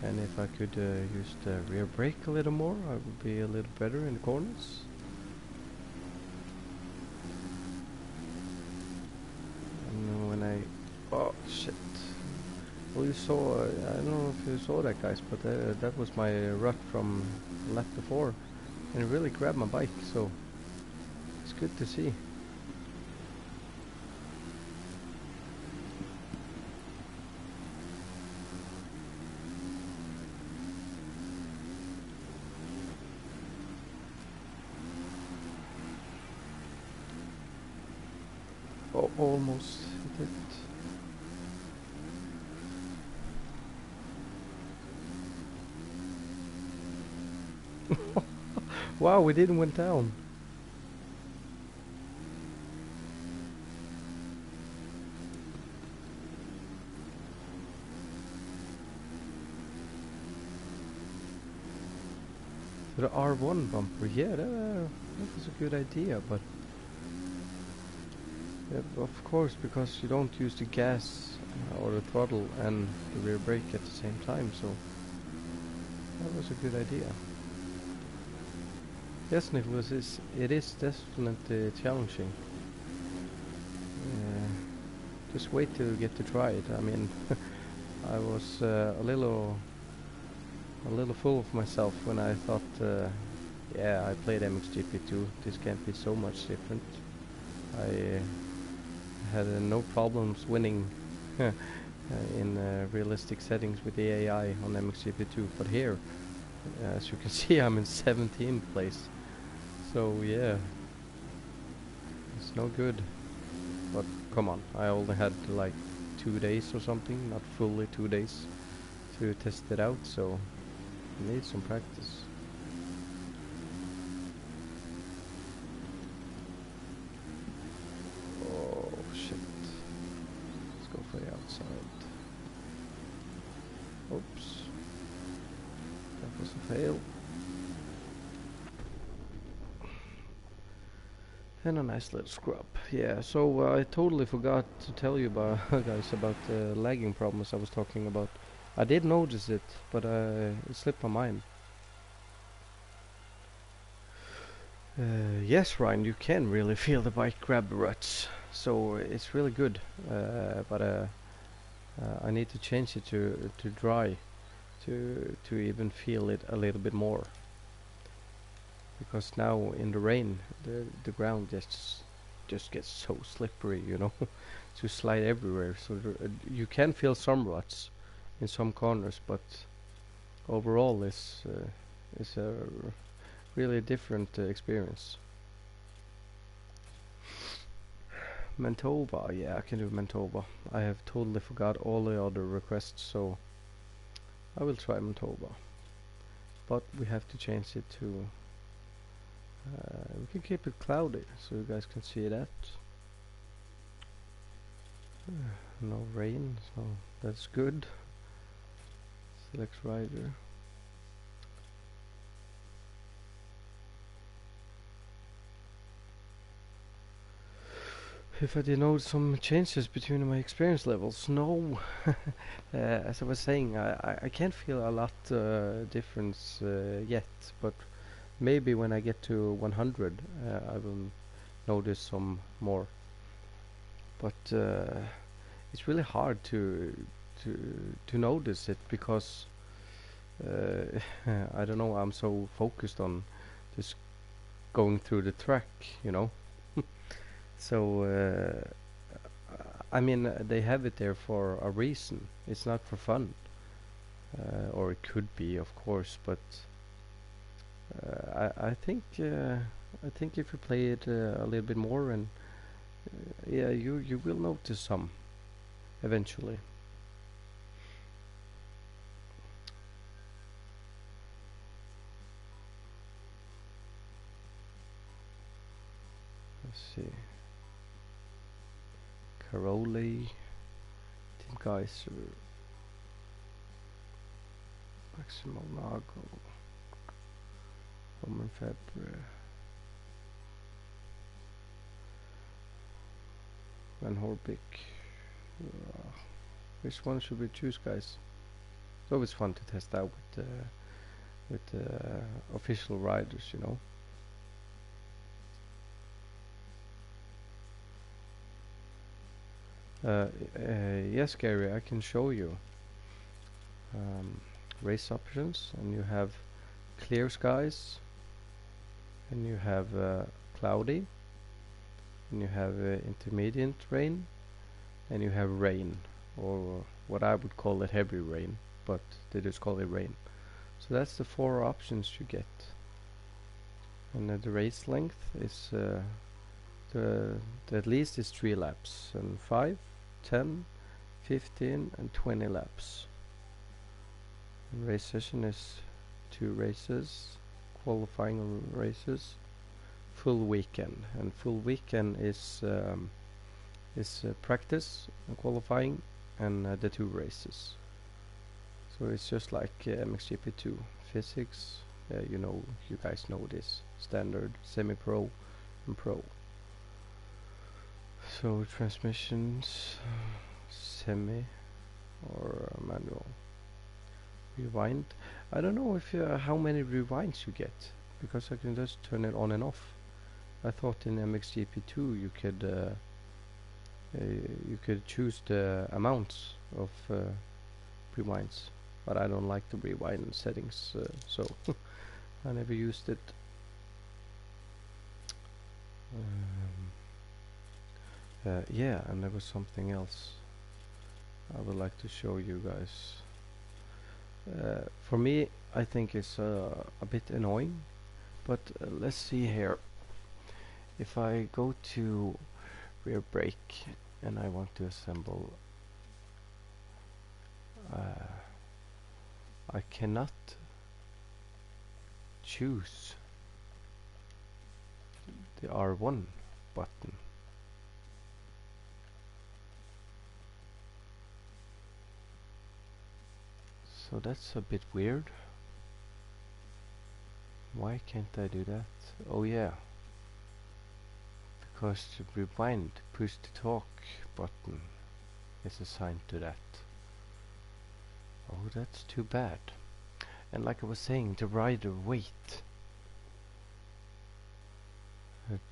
And if I could use the rear brake a little more, I would be a little better in the corners. And when I... oh shit. Well, you saw, I don't know if you saw that, guys, but that was my rut from lap before. And it really grabbed my bike, so it's good to see. Oh, almost hit it. Wow, we didn't went down. So the R1 bumper, yeah, that was a good idea, but yeah, of course, because you don't use the gas or the throttle and the rear brake at the same time, so that was a good idea. Yes, Nicholas, it is definitely challenging. Just wait till you get to try it. I mean, I was a little full of myself when I thought, yeah, I played Mxgp too. This can't be so much different. I had no problems winning in realistic settings with the AI on Mxgp2, but here, as you can see, I'm in 17th place. So yeah, it's no good. But come on, I only had like 2 days or something, not fully 2 days to test it out, so I need some practice. Oh shit. Let's go for the outside. Oops. That was a fail. And a nice little scrub. Yeah, so I totally forgot to tell you about guys about the lagging problems I was talking about. I did notice it, but it slipped my mind. Yes, Ryan, you can really feel the bike grab the ruts, so it's really good. But I need to change it to dry, to even feel it a little bit more. Because now in the rain, the ground just gets so slippery, you know, to slide everywhere. So you can feel some ruts in some corners, but overall it's a really different experience. Mantoba, yeah, I can do Mantoba. I have totally forgot all the other requests, so I will try Mantoba. But we have to change it to we can keep it cloudy so you guys can see that. No rain, so that's good. Select rider. If I did notice some changes between my experience levels, no. As I was saying, I can't feel a lot difference yet, but Maybe when I get to 100, I will notice some more. But it's really hard to notice it because I don't know. I'm so focused on just going through the track, you know. So I mean, they have it there for a reason. It's not for fun, or it could be, of course. But I think if you play it a little bit more, and yeah, you will notice some eventually. Let's see. Caroli, Team Geyser, Maximal Nago, Roman Fabre, Van Horbeck. Which one should we choose, guys? It's always fun to test out with official riders, you know. Yes, Gary, I can show you race options, and you have clear skies, and you have cloudy, and you have intermediate rain, and you have rain, or what I would call it heavy rain, but they just call it rain. So that's the 4 options you get. And the race length is the at least is 3 laps, and 5, 10, 15 and 20 laps. And race session is 2 races, qualifying races, full weekend, and full weekend is practice and qualifying and the 2 races. So it's just like Mxgp 2 physics. You know, you guys know this: standard, semi-pro, and pro. So transmissions, semi or manual. Rewind. I don't know if how many rewinds you get, because I can just turn it on and off. I thought in Mxgp2 you could choose the amounts of rewinds, but I don't like the rewind settings, so I never used it. Yeah, and there was something else I would like to show you guys. For me, I think it's a bit annoying, but let's see here. If I go to rear brake and I want to assemble, I cannot choose the R1 button. So that's a bit weird. Why can't I do that? Oh yeah, because to rewind, push to talk button is assigned to that. Oh, that's too bad. And like I was saying, the rider weight.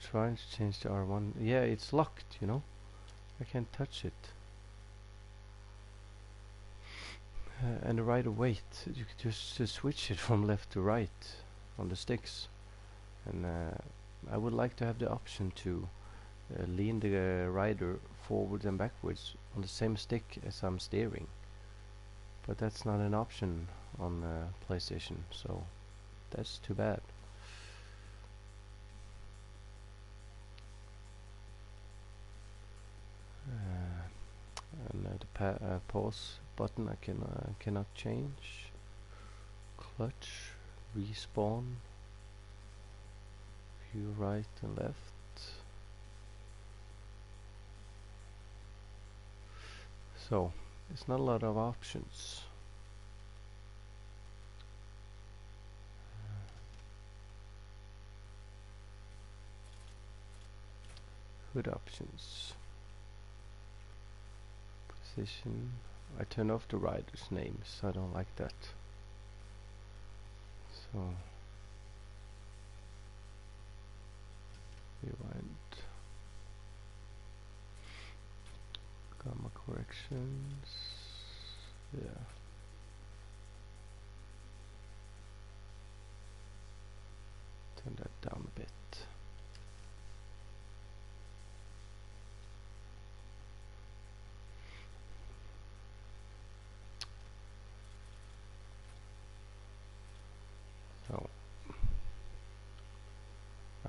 Trying to change the R1. Yeah, it's locked, you know. I can't touch it. And the rider weight, you could just switch it from left to right on the sticks. And I would like to have the option to lean the rider forwards and backwards on the same stick as I'm steering. But that's not an option on PlayStation, so that's too bad. And the pause button I cannot change. Clutch, respawn, view right and left. So there's not a lot of options. Hood options. Position. I turn off the rider's names. I don't like that. So Rewind. Gamma corrections. Yeah. Turn that down a bit. So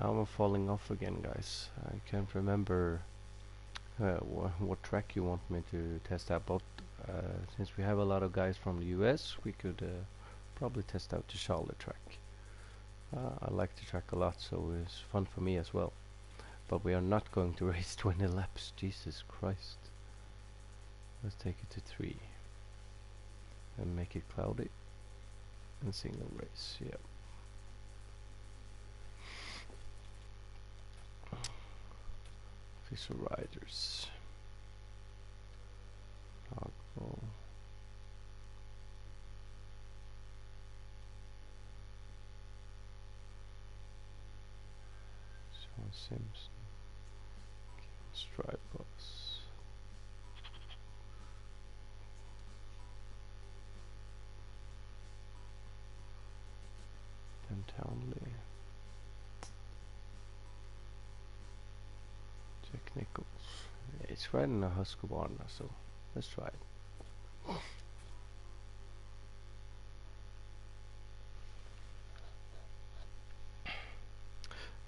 now I'm falling off again, guys. I can't remember what track you want me to test out, but since we have a lot of guys from the US, we could probably test out the Charlotte track. I like the track a lot, so it's fun for me as well. But we are not going to race 20 laps, Jesus Christ. Let's take it to 3 and make it cloudy and single race, yeah. Official riders. Hardball. Sean Simpson. Stripe Boss. Ben Townley. Jack Nichols. Yeah, it's riding a Husqvarna, so let's try it.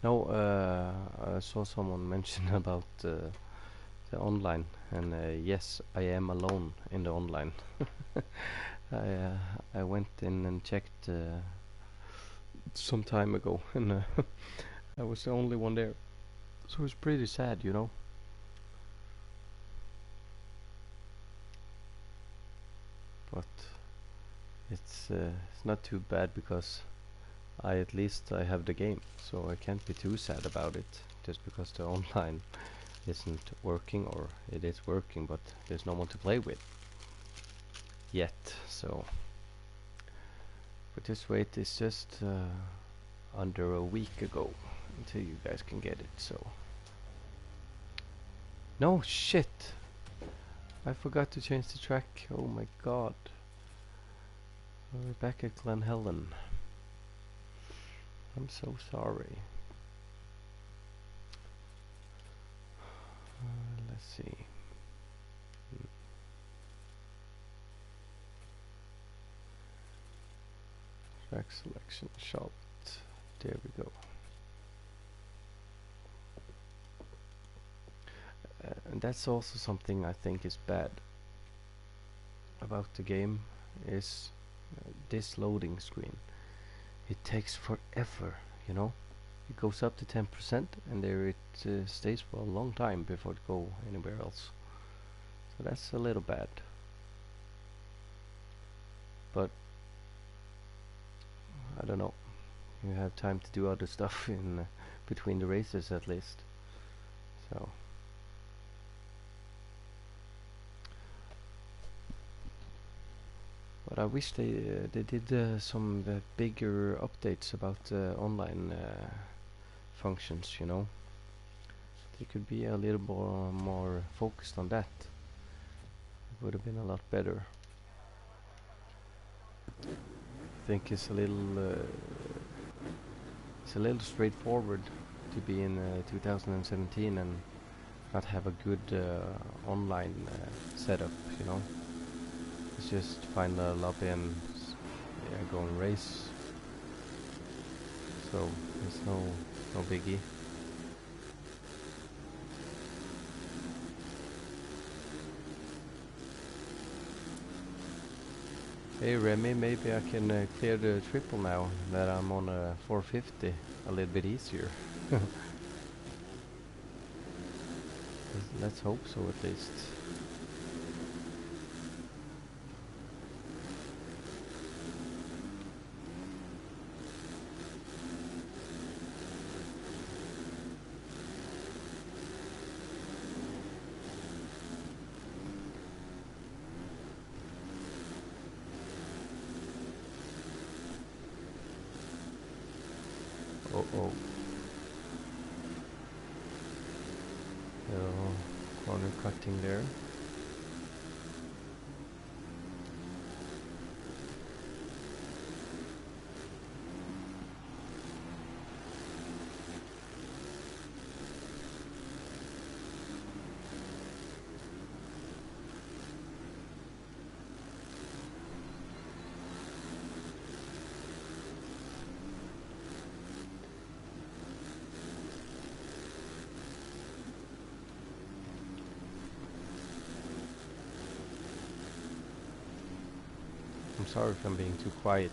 No, I saw someone mention about the online, and yes, I am alone in the online. I went in and checked some time ago, and I was the only one there, so it's pretty sad, you know. But it's not too bad because at least I have the game, so I can't be too sad about it just because the online isn't working, or it is working but there's no one to play with yet. So but this wait is just under a week ago until you guys can get it. So no shit, I forgot to change the track. Oh my god. We're back at Glen Helen. I'm so sorry. Let's see. Track selection, Charlotte. There we go. And that's also something I think is bad about the game, is this loading screen. It takes forever, you know. It goes up to 10% and there it stays for a long time before it goes anywhere else. So that's a little bad. But I don't know. You have time to do other stuff in between the races at least. So but I wish they did some bigger updates about online functions, you know. They could be a little more focused on that. It would have been a lot better. I think it's a little straightforward to be in 2017 and not have a good online setup, you know. It's just find a lobby and go and race. So it's no biggie. Hey Remy, maybe I can clear the triple now that I'm on a 450 a little bit easier. Let's hope so at least. Oh. corner cutting there. I'm sorry if I'm being too quiet.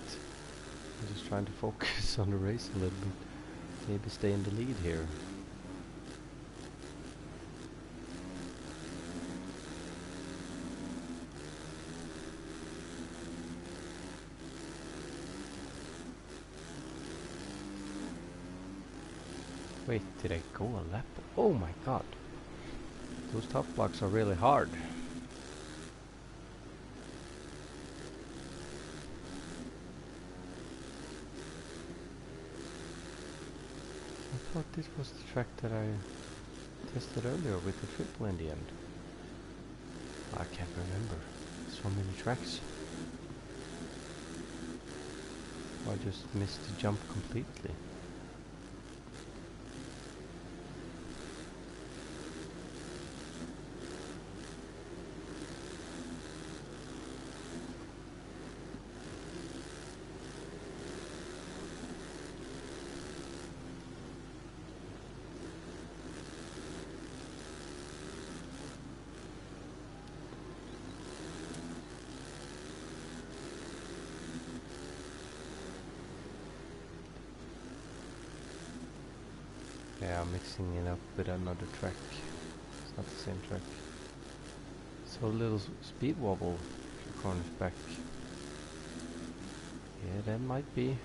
I'm just trying to focus on the race a little bit. Maybe stay in the lead here. Wait, did I go a lap? Oh my god. Those top blocks are really hard. I thought this was the track that I tested earlier with the triple in the end. I can't remember. So many tracks. I just missed the jump completely. Yeah, I'm mixing it up with another track. It's not the same track. So a little speed wobble if your corner's back. Yeah, that might be.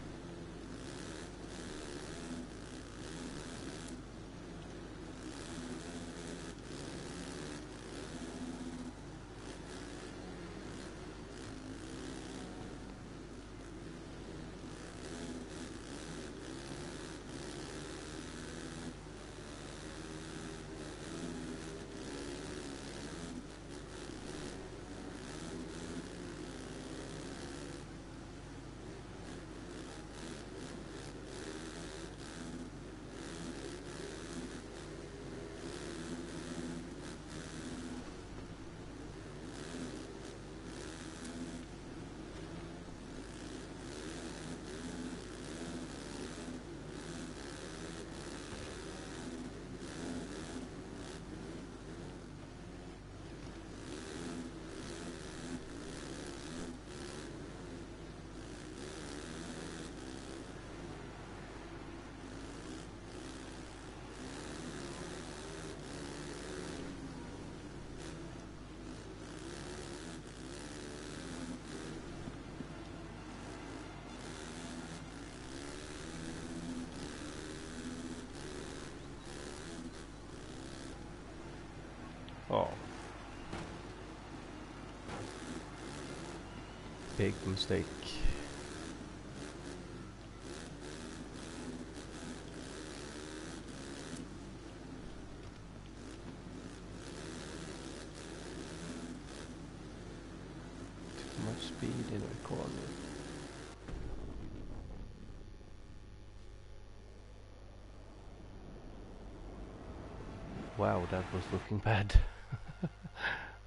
Oh. Big mistake. Too much speed in the corner. Wow, that was looking bad.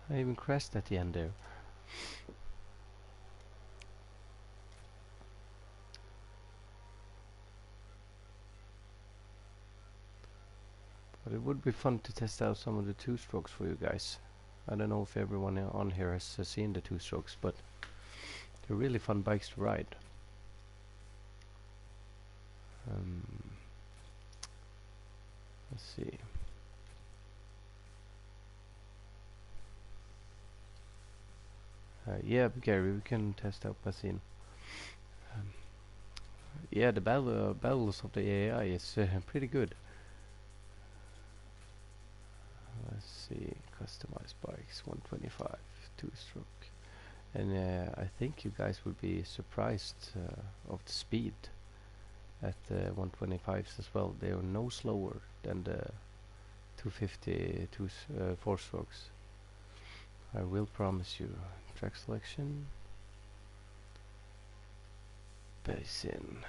I even crashed at the end there. But it would be fun to test out some of the two-strokes for you guys. I don't know if everyone on here has seen the two-strokes, but they're really fun bikes to ride. Let's see. Yeah, Gary, we can test out Basin. Yeah, the battles of the AI is pretty good. Let's see, customized bikes, 125, two-stroke. And I think you guys would be surprised of the speed at the 125s as well. They are no slower than the 250 4 strokes. I will promise you. Track selection. Basin.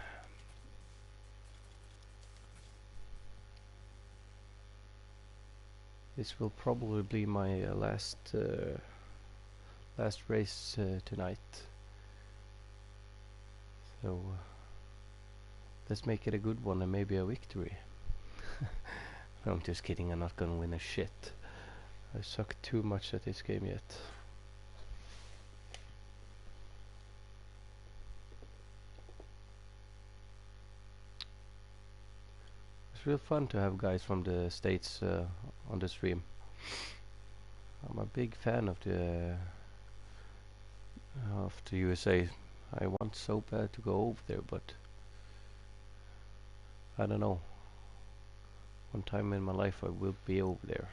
This will probably be my last race tonight. So let's make it a good one and maybe a victory. No, I'm just kidding. I'm not gonna win a shit. I suck too much at this game yet. It's real fun to have guys from the States on the stream. I'm a big fan of the USA. I want so bad to go over there, but I don't know. One time in my life I will be over there.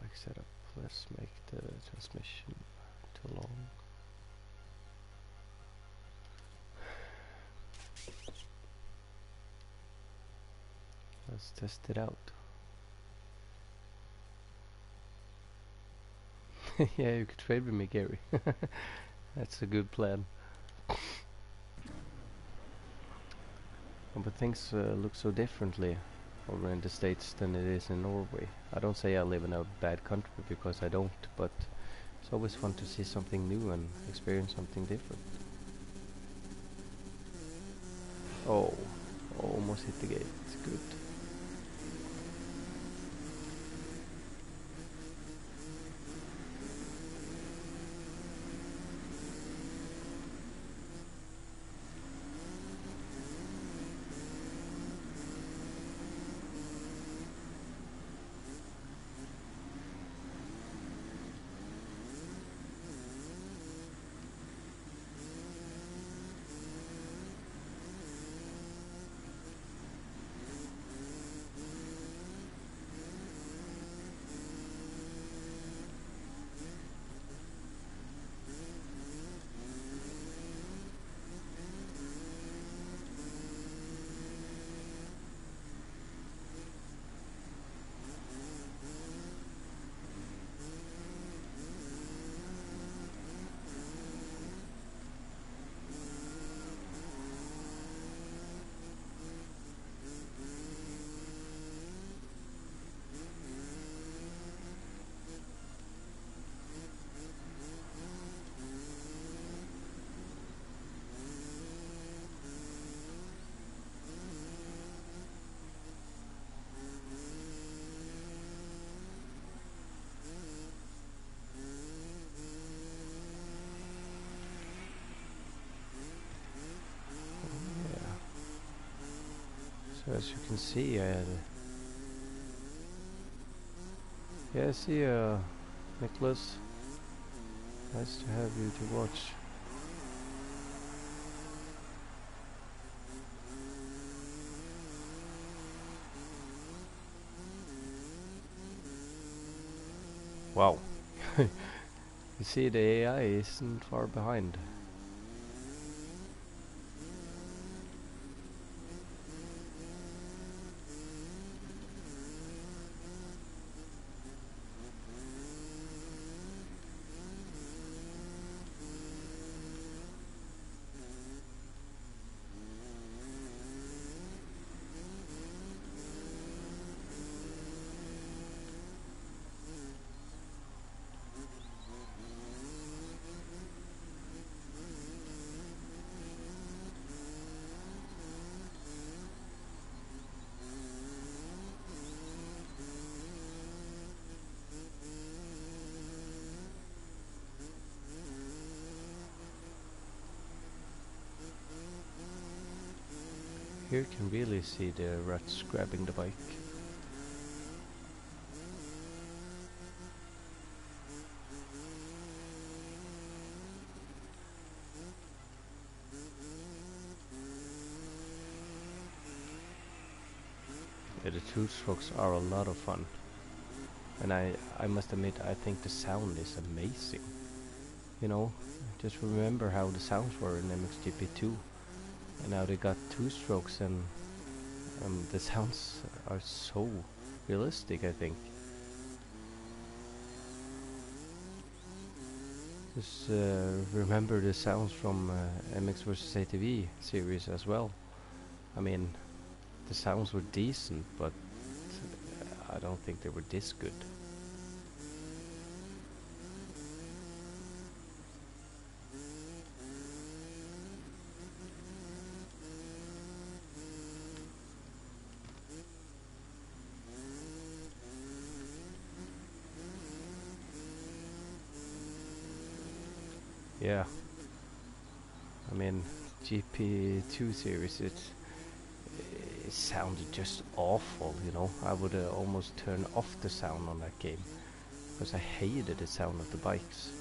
Bike setup. Let's make the transmission too long. Let's test it out. Yeah, you could trade with me, Gary. That's a good plan. But things look so differently over in the States than it is in Norway. I don't say I live in a bad country because I don't, but it's always fun to see something new and experience something different. Oh, almost hit the gate. It's good. So as you can see, yeah, see, Nicholas, nice to have you to watch. Wow. You see, the AI isn't far behind. Here you can really see the rats grabbing the bike. Yeah, the two strokes are a lot of fun. And I must admit, I think the sound is amazing. You know, just remember how the sounds were in Mxgp 2. And now they got two strokes, and the sounds are so realistic, I think. Just remember the sounds from MX vs ATV series as well. I mean, the sounds were decent, but I don't think they were this good. Yeah, I mean, GP2 series, it sounded just awful, you know. I would almost turn off the sound on that game, because I hated the sound of the bikes.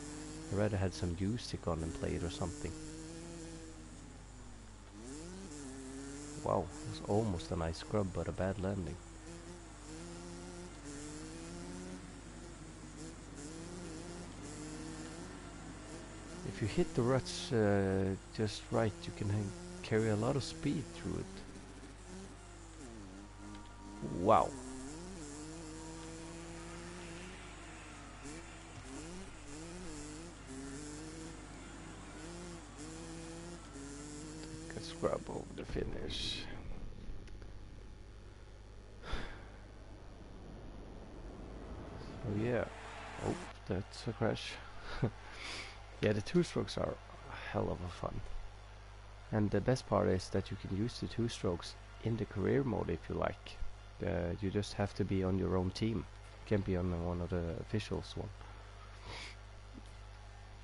I rather had some music on and play it or something. Wow, it was almost a nice scrub, but a bad landing. If you hit the ruts just right, you can carry a lot of speed through it. Wow. Take a scrub over the finish. Oh yeah. Oh, that's a crash. Yeah, the two strokes are a hell of a fun. And the best part is that you can use the two strokes in the career mode if you like. You just have to be on your own team. You can't be on one of the officials one.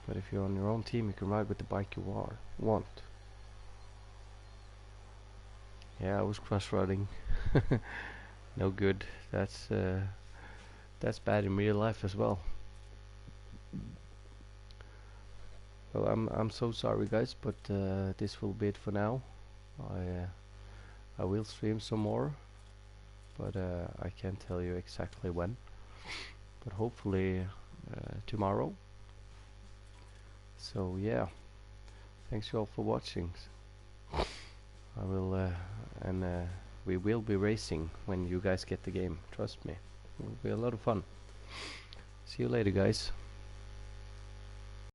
But if you're on your own team, you can ride with the bike you want. Yeah, I was cross-riding. No good. That's bad in real life as well. Well, I'm so sorry, guys, but this will be it for now. I will stream some more, but I can't tell you exactly when. But hopefully tomorrow. So yeah, thanks you all for watching. I will and we will be racing when you guys get the game. Trust me, it will be a lot of fun. See you later, guys.